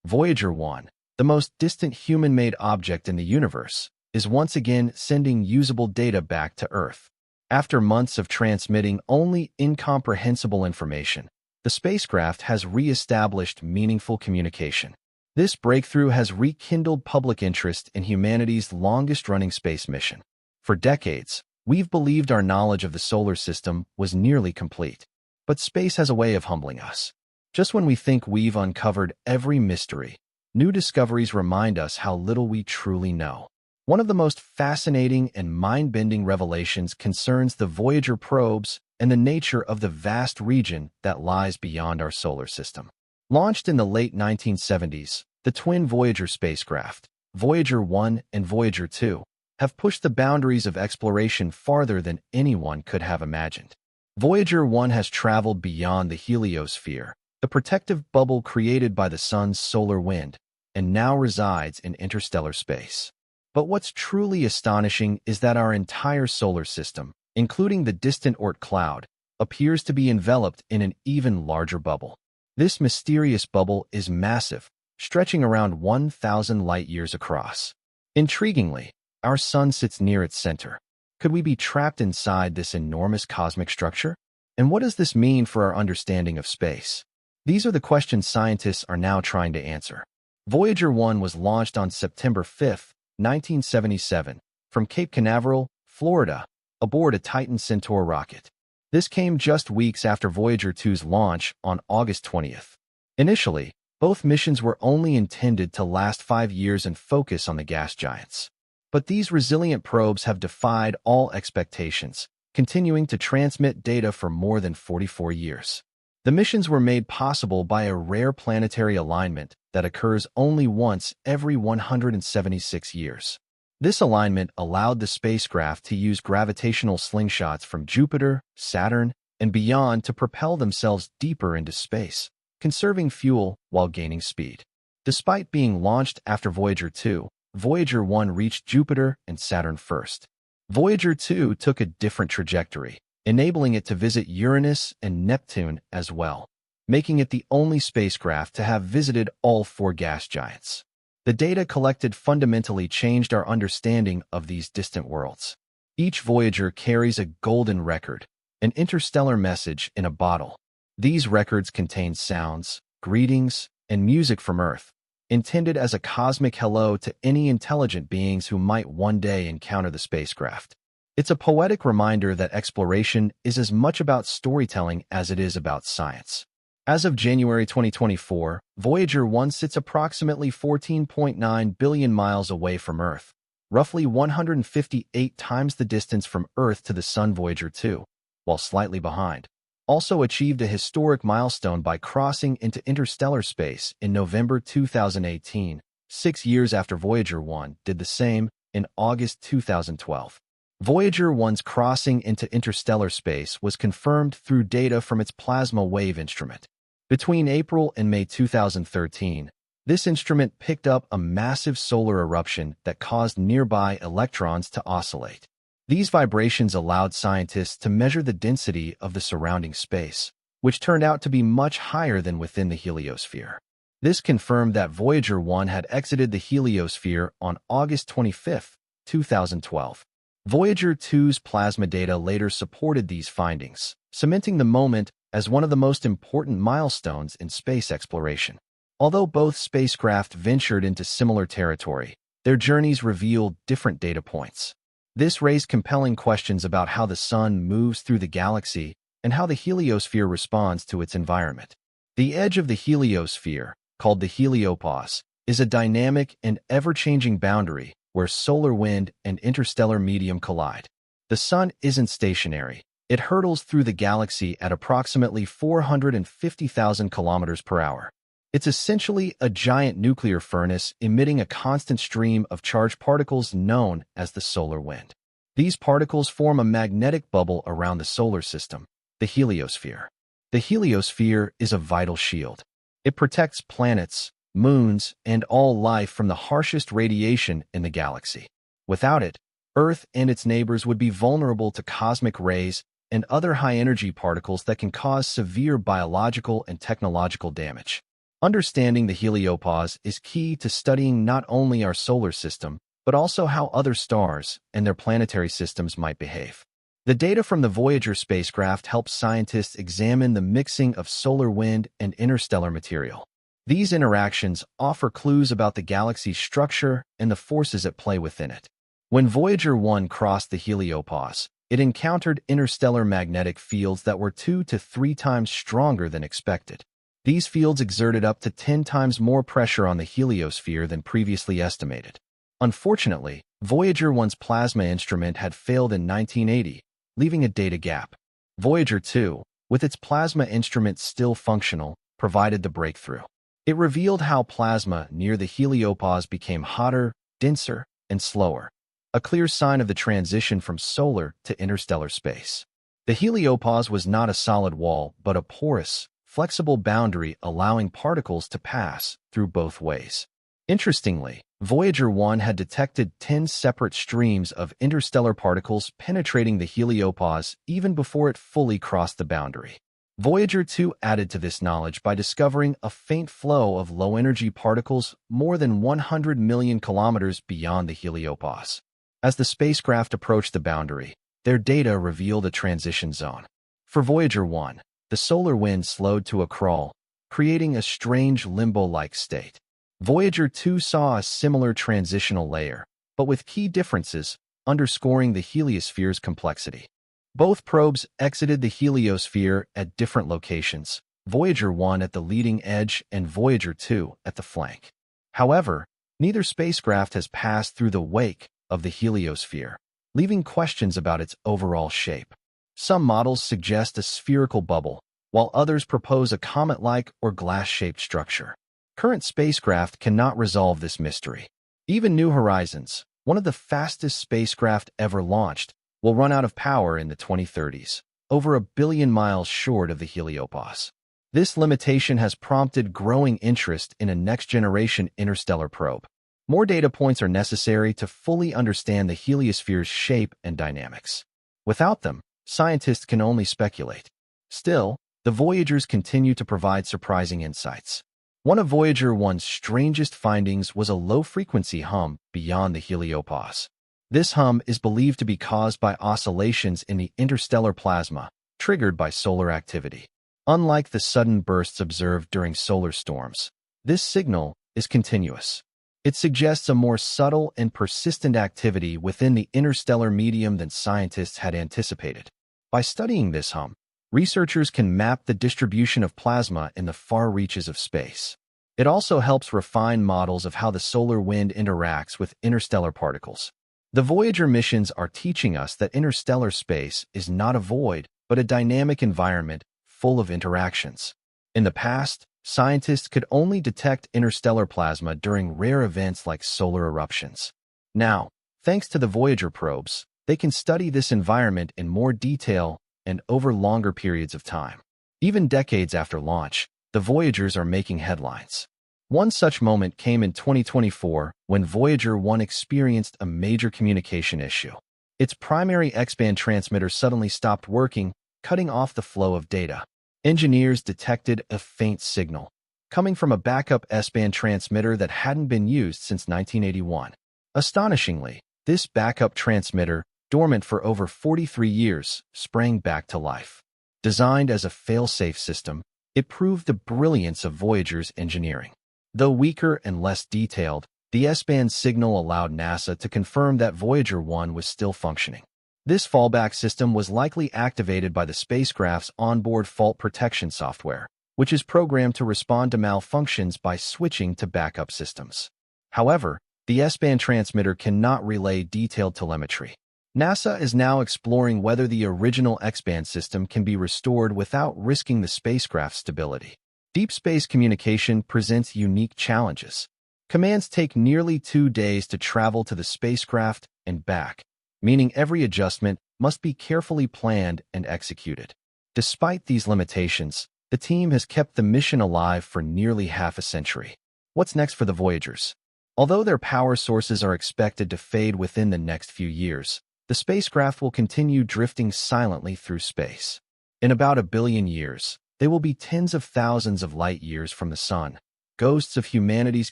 Voyager 1, the most distant human-made object in the universe, is once again sending usable data back to Earth. After months of transmitting only incomprehensible information, the spacecraft has re-established meaningful communication. This breakthrough has rekindled public interest in humanity's longest-running space mission. For decades, we've believed our knowledge of the solar system was nearly complete. But space has a way of humbling us. Just when we think we've uncovered every mystery, new discoveries remind us how little we truly know. One of the most fascinating and mind-bending revelations concerns the Voyager probes and the nature of the vast region that lies beyond our solar system. Launched in the late 1970s, the twin Voyager spacecraft, Voyager 1 and Voyager 2, have pushed the boundaries of exploration farther than anyone could have imagined. Voyager 1 has traveled beyond the heliosphere, the protective bubble created by the sun's solar wind, and now resides in interstellar space. But what's truly astonishing is that our entire solar system, including the distant Oort cloud, appears to be enveloped in an even larger bubble. This mysterious bubble is massive, stretching around 1,000 light-years across. Intriguingly, our sun sits near its center. Could we be trapped inside this enormous cosmic structure? And what does this mean for our understanding of space? These are the questions scientists are now trying to answer. Voyager 1 was launched on September 5, 1977, from Cape Canaveral, Florida, aboard a Titan Centaur rocket. This came just weeks after Voyager 2's launch on August 20th. Initially, both missions were only intended to last 5 years and focus on the gas giants. But these resilient probes have defied all expectations, continuing to transmit data for more than 44 years. The missions were made possible by a rare planetary alignment that occurs only once every 176 years. This alignment allowed the spacecraft to use gravitational slingshots from Jupiter, Saturn, and beyond to propel themselves deeper into space, conserving fuel while gaining speed. Despite being launched after Voyager 2, Voyager 1 reached Jupiter and Saturn first. Voyager 2 took a different trajectory, enabling it to visit Uranus and Neptune as well, making it the only spacecraft to have visited all 4 gas giants. The data collected fundamentally changed our understanding of these distant worlds. Each Voyager carries a golden record, an interstellar message in a bottle. These records contain sounds, greetings, and music from Earth, intended as a cosmic hello to any intelligent beings who might one day encounter the spacecraft. It's a poetic reminder that exploration is as much about storytelling as it is about science. As of January 2024, Voyager 1 sits approximately 14.9 billion miles away from Earth, roughly 158 times the distance from Earth to the Sun. Voyager 2, while slightly behind, also achieved a historic milestone by crossing into interstellar space in November 2018, 6 years after Voyager 1 did the same in August 2012. Voyager 1's crossing into interstellar space was confirmed through data from its plasma wave instrument. Between April and May 2013, this instrument picked up a massive solar eruption that caused nearby electrons to oscillate. These vibrations allowed scientists to measure the density of the surrounding space, which turned out to be much higher than within the heliosphere. This confirmed that Voyager 1 had exited the heliosphere on August 25, 2012. Voyager 2's plasma data later supported these findings, cementing the moment as one of the most important milestones in space exploration. Although both spacecraft ventured into similar territory, their journeys revealed different data points. This raised compelling questions about how the Sun moves through the galaxy and how the heliosphere responds to its environment. The edge of the heliosphere, called the heliopause, is a dynamic and ever-changing boundary where solar wind and interstellar medium collide. The Sun isn't stationary. It hurtles through the galaxy at approximately 450,000 kilometers per hour. It's essentially a giant nuclear furnace emitting a constant stream of charged particles known as the solar wind. These particles form a magnetic bubble around the solar system, the heliosphere. The heliosphere is a vital shield. It protects planets, moons, and all life from the harshest radiation in the galaxy. Without it, Earth and its neighbors would be vulnerable to cosmic rays and other high-energy particles that can cause severe biological and technological damage. Understanding the heliopause is key to studying not only our solar system, but also how other stars and their planetary systems might behave. The data from the Voyager spacecraft helps scientists examine the mixing of solar wind and interstellar material. These interactions offer clues about the galaxy's structure and the forces at play within it. When Voyager 1 crossed the heliopause, it encountered interstellar magnetic fields that were 2 to 3 times stronger than expected. These fields exerted up to 10 times more pressure on the heliosphere than previously estimated. Unfortunately, Voyager 1's plasma instrument had failed in 1980, leaving a data gap. Voyager 2, with its plasma instrument still functional, provided the breakthrough. It revealed how plasma near the heliopause became hotter, denser, and slower, a clear sign of the transition from solar to interstellar space. The heliopause was not a solid wall, but a porous, flexible boundary allowing particles to pass through both ways. Interestingly, Voyager 1 had detected 10 separate streams of interstellar particles penetrating the heliopause even before it fully crossed the boundary. Voyager 2 added to this knowledge by discovering a faint flow of low-energy particles more than 100 million kilometers beyond the heliopause. As the spacecraft approached the boundary, their data revealed a transition zone. For Voyager 1, the solar wind slowed to a crawl, creating a strange limbo-like state. Voyager 2 saw a similar transitional layer, but with key differences, underscoring the heliosphere's complexity. Both probes exited the heliosphere at different locations, Voyager 1 at the leading edge and Voyager 2 at the flank. However, neither spacecraft has passed through the wake of the heliosphere, leaving questions about its overall shape. Some models suggest a spherical bubble, while others propose a comet-like or glass-shaped structure. Current spacecraft cannot resolve this mystery. Even New Horizons, one of the fastest spacecraft ever launched, will run out of power in the 2030s, over 1 billion miles short of the heliopause. This limitation has prompted growing interest in a next-generation interstellar probe. More data points are necessary to fully understand the heliosphere's shape and dynamics. Without them, scientists can only speculate. Still, the Voyagers continue to provide surprising insights. One of Voyager 1's strangest findings was a low-frequency hum beyond the heliopause. This hum is believed to be caused by oscillations in the interstellar plasma, triggered by solar activity. Unlike the sudden bursts observed during solar storms, this signal is continuous. It suggests a more subtle and persistent activity within the interstellar medium than scientists had anticipated. By studying this hum, researchers can map the distribution of plasma in the far reaches of space. It also helps refine models of how the solar wind interacts with interstellar particles. The Voyager missions are teaching us that interstellar space is not a void, but a dynamic environment full of interactions. In the past, scientists could only detect interstellar plasma during rare events like solar eruptions. Now, thanks to the Voyager probes, they can study this environment in more detail and over longer periods of time. Even decades after launch, the Voyagers are making headlines. One such moment came in 2024 when Voyager 1 experienced a major communication issue. Its primary X-band transmitter suddenly stopped working, cutting off the flow of data. Engineers detected a faint signal, coming from a backup S-band transmitter that hadn't been used since 1981. Astonishingly, this backup transmitter, dormant for over 43 years, sprang back to life. Designed as a fail-safe system, it proved the brilliance of Voyager's engineering. Though weaker and less detailed, the S-band signal allowed NASA to confirm that Voyager 1 was still functioning. This fallback system was likely activated by the spacecraft's onboard fault protection software, which is programmed to respond to malfunctions by switching to backup systems. However, the S-band transmitter cannot relay detailed telemetry. NASA is now exploring whether the original X-band system can be restored without risking the spacecraft's stability. Deep space communication presents unique challenges. Commands take nearly 2 days to travel to the spacecraft and back, meaning every adjustment must be carefully planned and executed. Despite these limitations, the team has kept the mission alive for nearly half a century. What's next for the Voyagers? Although their power sources are expected to fade within the next few years, the spacecraft will continue drifting silently through space. In about 1 billion years, they will be tens of thousands of light years from the Sun, ghosts of humanity's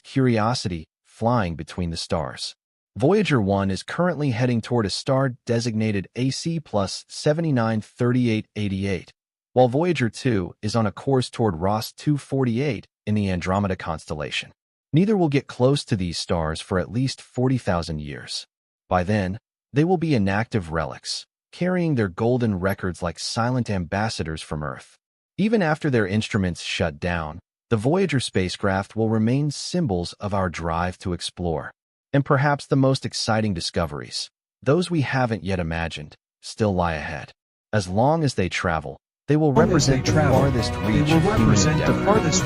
curiosity flying between the stars. Voyager 1 is currently heading toward a star designated AC plus 793888, while Voyager 2 is on a course toward Ross 248 in the Andromeda constellation. Neither will get close to these stars for at least 40,000 years. By then, they will be inactive relics, carrying their golden records like silent ambassadors from Earth. Even after their instruments shut down, the Voyager spacecraft will remain symbols of our drive to explore. And perhaps the most exciting discoveries, those we haven't yet imagined, still lie ahead. As long as they travel, they will represent the farthest reach of human endeavor.